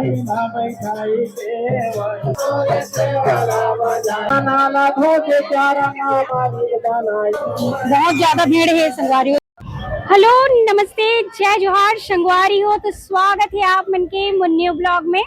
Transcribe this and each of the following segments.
बहुत ज्यादा भीड़ है संगवारी। हेलो नमस्ते जय जोहार संगवारी हो, तो स्वागत है आप मन के मुन्नी ब्लॉग में।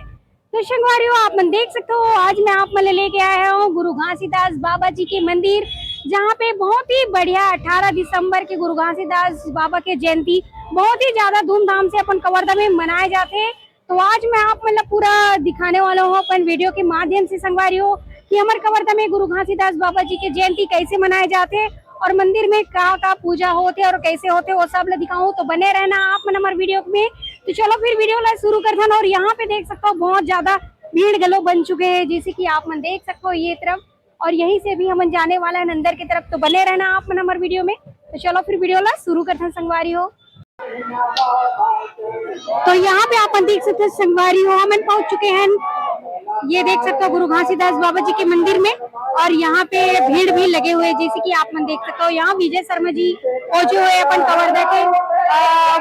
तो संगवारी हो आप मन देख सकते हो, आज मैं आप मन लेके आया हूँ गुरु घासीदास बाबा जी के मंदिर, जहाँ पे बहुत ही बढ़िया 18 दिसंबर के गुरु घासीदास बाबा के जयंती बहुत ही ज्यादा धूमधाम से अपन कवर्धा में मनाए जाते हैं। तो आज मैं आप मतलब पूरा दिखाने वाला हूँ अपन वीडियो के माध्यम से संगवारी हो कि हमारे कवर्धा में गुरु घासीदास बाबा जी के जयंती कैसे मनाए जाते हैं और मंदिर में का पूजा होते और कैसे होते वो सब दिखाऊं। तो बने रहना आप मन हमारे वीडियो में। तो चलो फिर वीडियो ला शुरू करते हैं। और यहाँ पे देख सकते हो बहुत ज्यादा भीड़ गलो बन चुके हैं, जैसे कि आप मन देख सकते हो ये तरफ, और यहीं से भी हम जाने वाला है अंदर की तरफ। तो बने रहना आप मन हमारे वीडियो में। तो चलो फिर वीडियो ला शुरू करते हैं संगवारी हो। तो यहाँ पे आप देख सकते हैं संगवारी हो हम पहुंच चुके हैं, ये देख सकते हो गुरु घासीदास बाबा जी के मंदिर में। और यहाँ पे भीड़ भी लगे हुए जैसे कि आप मन देख सकते हो। यहाँ विजय शर्मा जी पहुंचे हुए अपन कवर्धा के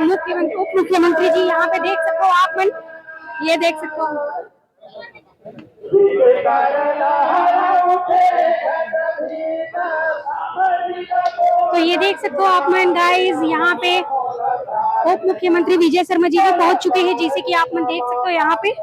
मुख्यमंत्री उप मुख्यमंत्री जी, यहाँ पे देख सकते हो आप मन, ये देख सकते हो। तो ये देख सकते हो आप मन गाइस, यहाँ पे उप मुख्यमंत्री विजय शर्मा जी भी पहुंच चुके हैं, जैसे कि आप मन देख सकते हो यहाँ पे।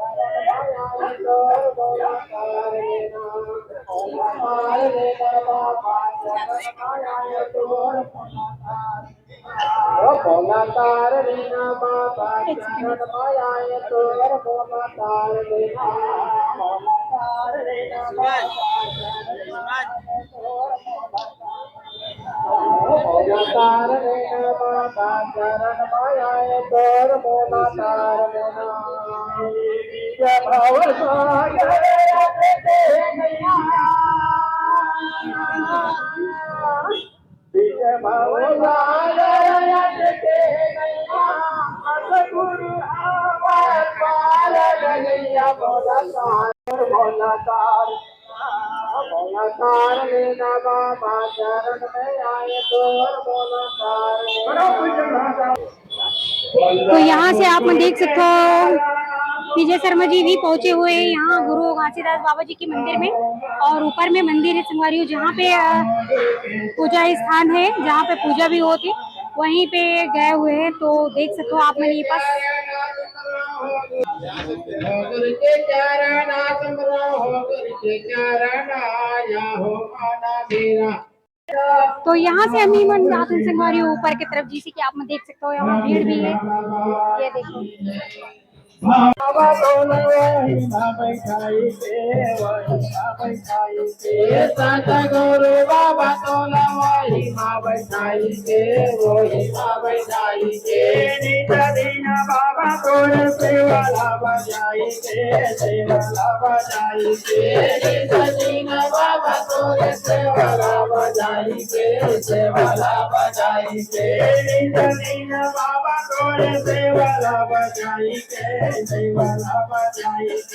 तो यहाँ से आप देख सकते हो विजय शर्मा जी भी पहुंचे हुए हैं यहाँ गुरु घासीदास बाबा जी के मंदिर में। और ऊपर में मंदिर है संगवारी, जहाँ पे पूजा स्थान है, जहाँ पे पूजा भी होती, वहीं पे गए हुए हैं। तो देख सकते हो आप मेरे पास। तो यहाँ से हम मन जाते हैं संगवारी ऊपर की तरफ, जैसे कि आप देख सकते हो यहाँ भीड़ भी है, ये देखो। बाबा गुरु बाबा बाबा तोड़ सेवाला बजाई के सेवाला बजाई के बाबा तोड़ सेवाला बजाई के सेवाला बजाई के बाबा तोड़ सेवाला बजाई के सेवाला बजाई के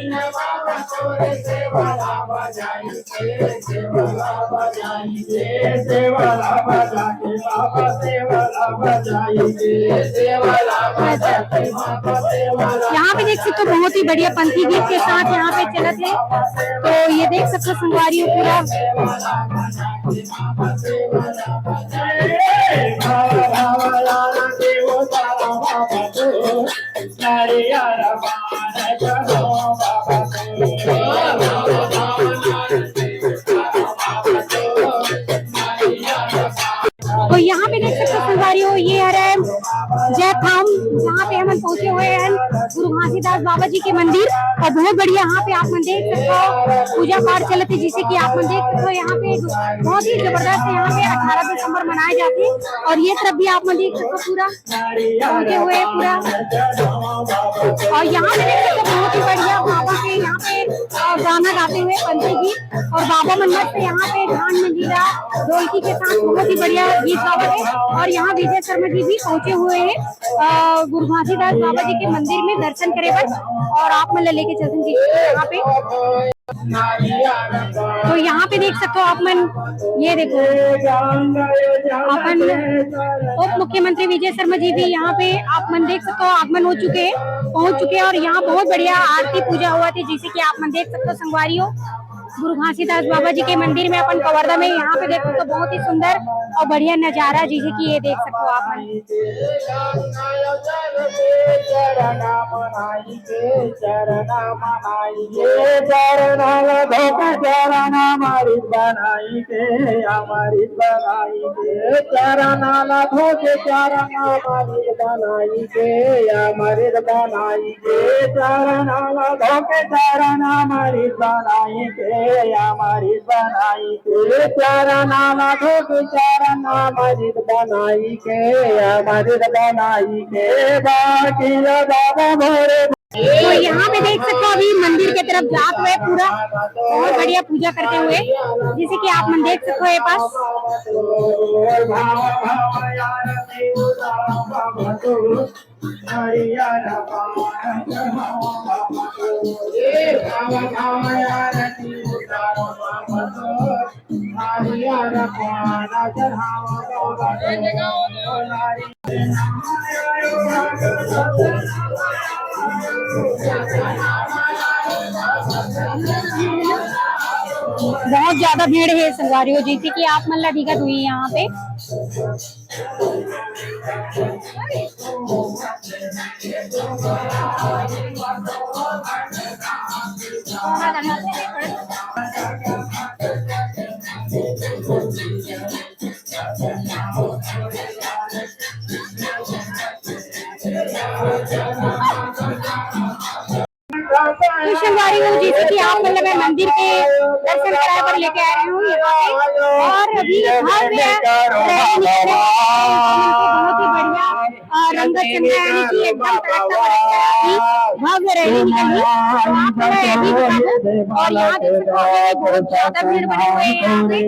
बाबा तोड़ सेवाला बजाई के सेवाला बजाई के सेवाला बजा के बाबा सेवाला बजाई के सेवाला बजा के बाबा सेवाला। यहाँ पे देख सकते हो बहुत ही बढ़िया पंथी गीत के साथ यहाँ पे चलत है। तो ये देख सकते हो संगवारी हो पूरा। तो यहाँ पे देख सकते हो संगवारी हो, ये है जयथाम, जहाँ पे हम पहुंचे हुए हैं गुरु घासीदास बाबा जी के मंदिर। और बहुत बढ़िया यहाँ पे आप देख सकते हो पूजा पाठ चलते, जिसे कि आप देख सकते हो यहाँ पे बहुत ही जबरदस्त यहाँ पे 18 दिसंबर मनाए जाते हैं। और ये तरफ भी आप देख सकते हो पूरा पहुंचे हुए पूरा। और यहाँ पे देख सकते हो बहुत ही बढ़िया बाबा के यहाँ पे गाना गाते हुए पंथी गीत, और बाबा मंदिर से यहाँ पे ढान मंजीरा ढोलकी के साथ बहुत ही बढ़िया गीत गाते हैं। और यहाँ विजय शर्मा जी भी पहुंचे हुए हैं गुरु घासीदास बाबा जी के मंदिर में दर्शन करे बस। और आप मतलब लेके चलते हैं यहाँ पे। तो यहाँ पे देख सकते हो आप मन, ये देखो अपन उप मुख्यमंत्री विजय शर्मा जी भी यहाँ पे आप मन देख सकते हो आगमन हो चुके हैं, पहुंच चुके हैं। और यहाँ बहुत बढ़िया आरती पूजा हुआ थी, जिसे कि आप मन देख सकते हो संगवारियों। गुरु घासीदास बाबा जी के मंदिर में अपन कवर्धा में यहाँ पे देखो तो बहुत ही सुंदर और बढ़िया नजारा, जिसे कि ये देख सकते हो आप मन। हमारी बनाई के चारा नाला धोक चारा मस्जिद बनाई के मस्जिद बनाई के बाकी बाबा मोरे। तो यहाँ पे देख सकते हो अभी मंदिर की तरफ जाते हुए पूरा बहुत बढ़िया पूजा करते हुए, जिसे कि आप मन देख सकते हो ये पास। बहुत ज्यादा भीड़ है संगवारियों, जैसे कि आप मन दिक्कत हुई यहाँ पे। संगवारियों जैसे कि आप मतलब मैं मंदिर के दर्शन कराए पर लेके आ रही हूँ यहाँ पे। और अभी भव्य बहुत ही बढ़िया रंगत चंद्र यानी कि एकदम भव्य रैली निकली। तो आप और यहाँ देख सकते हो बहुत ज्यादा भीड़ बने हुए हैं यहाँ पे।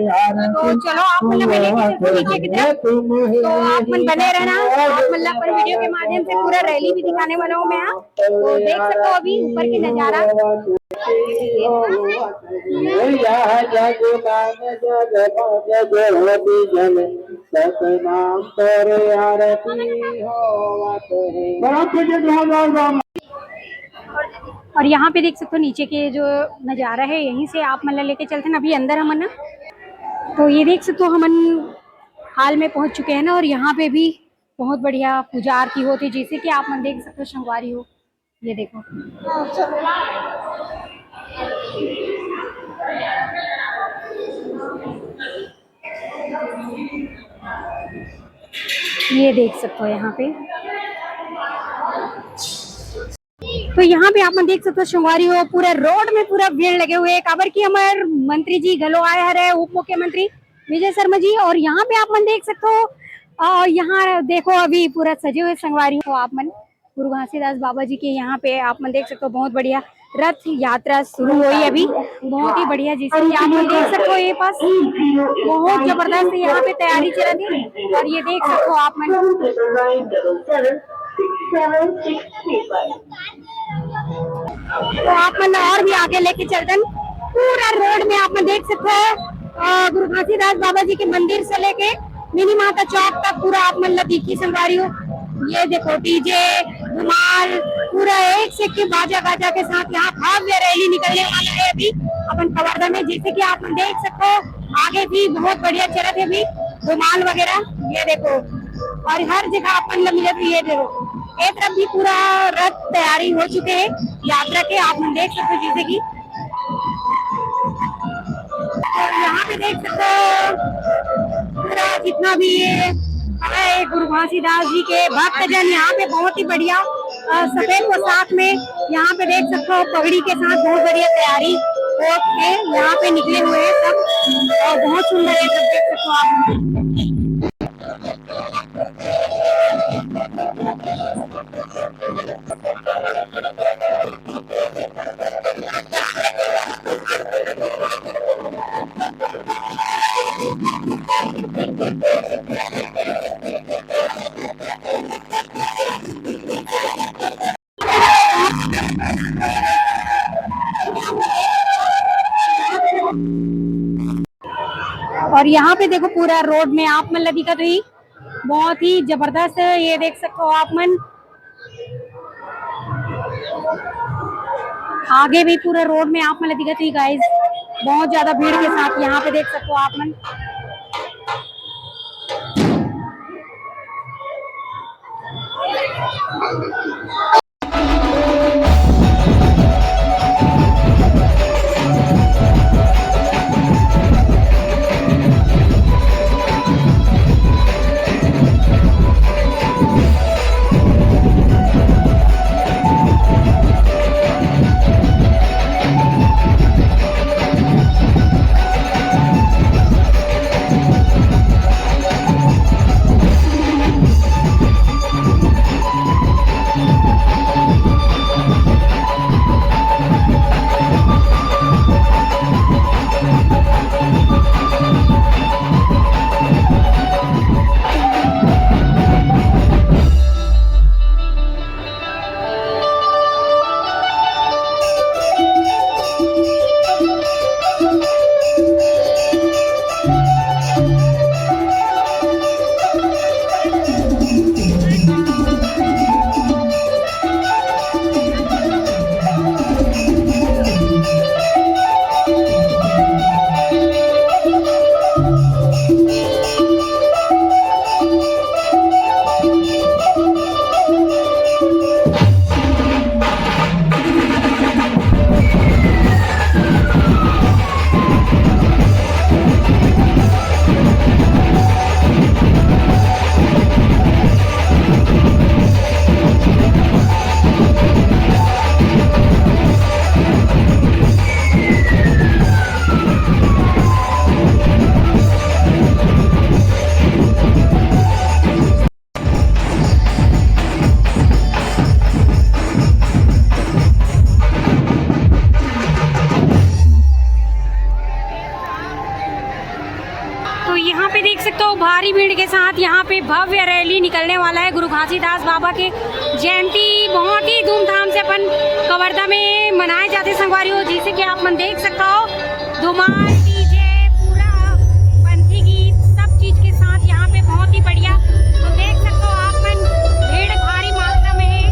तो चलो आप मतलब मैं लेके चलती हूँ नीचे की तरफ, तो आप मन बने रहना। आप मतलब पर वीडियो के माध्यम से पूरा रैली भी दिखाने वाला हूँ मैं यहाँ। तो देख सकते हो अभी ऊपर की नजारा। और यहाँ पे देख सकते हो नीचे के जो नज़ारा है, यहीं से आप मतलब लेके चलते हैं अभी अंदर हम ना। तो ये देख सकते हो हम हाल में पहुँच चुके हैं ना, और यहाँ पे भी बहुत बढ़िया पूजा आरती होती है, जैसे कि आप मन देख सकते हो संगवारी हो। ये देखो ये देख सकते हो यहाँ पे। तो यहाँ पे आप देख सकते हो संगवारी हो पूरा रोड में पूरा भीड़ लगे हुए हैं। काबर की हमारे मंत्री जी घलो आए हरे, उप मुख्यमंत्री विजय शर्मा जी। और यहाँ पे आप देख सकते हो यहाँ देखो अभी पूरा सजे हुए संगवारी हो आप मन। गुरु घासीदास बाबा जी के यहाँ पे आप मन देख सकते हो बहुत बढ़िया रथ यात्रा शुरू हुई अभी, बहुत ही बढ़िया। जिसे आप देख सकते हो ये पास बहुत जबरदस्त यहाँ पे तैयारी चल रही है। और ये देख सकते हो आप मन तो आप मन और भी आगे लेके चलते पूरा रोड में आप देख सकते हैं गुरु घासीदास बाबा जी के मंदिर से लेके मिनी माता चौक तक पूरा आप मन दिखी संगवारी हो। ये देखो डीजे धुमाल पूरा एक से के बाजा गाजा के साथ यहाँ भव्य रैली निकलने वाला है अभी अपन कवर्धा में। जैसे कि आप देख सकते हो आगे भी बहुत बढ़िया चलत है अभी धुमाल वगैरह। ये देखो और हर जगह अपन मिले तो ये देखो एक तरफ भी पूरा रथ तैयारी हो चुके हैं यात्रा के, आप देख सकते हो। जैसे कि और यहाँ पे देख सकते हो पूरा जितना भी है गुरु घासीदास जी के भक्तजन यहाँ पे बहुत ही बढ़िया सफेद पोशाक में यहाँ पे देख सकते हो पगड़ी के साथ बहुत बढ़िया तैयारी है यहाँ पे निकले हुए हैं सब। और बहुत सुंदर है सब देख सकते हो आप। और यहाँ पे देखो पूरा रोड में आप मन दिखत हुई, बहुत ही जबरदस्त ये देख सकते हो आप मन। आगे भी पूरा रोड में आप मन दिखत हुई गाइस, बहुत ज्यादा भीड़ के साथ यहाँ पे देख सकते हो आप मन। यहाँ पे देख सकते हो भारी भीड़ के साथ यहाँ पे भव्य रैली निकलने वाला है। गुरु घासीदास बाबा के जयंती बहुत ही धूमधाम से अपन कवर्धा में मनाए जाते संगवारियों, जैसे कि आप मन देख सकते हो धुमार डीजे पूरा पंथी गीत सब चीज के साथ यहाँ पे बहुत ही बढ़िया। तो देख सकते हो आप मन भीड़ भारी मात्रा में है।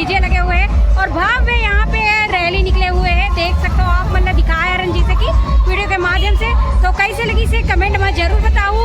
डीजे लगे हुए हैं और भव्य यहाँ पे रैली निकले हुए हैं, देख सकते हो आप। मैंने दिखाया रंजीत से की वीडियो के माध्यम से। तो कैसे लगी से कमेंट में जरूर बताओ।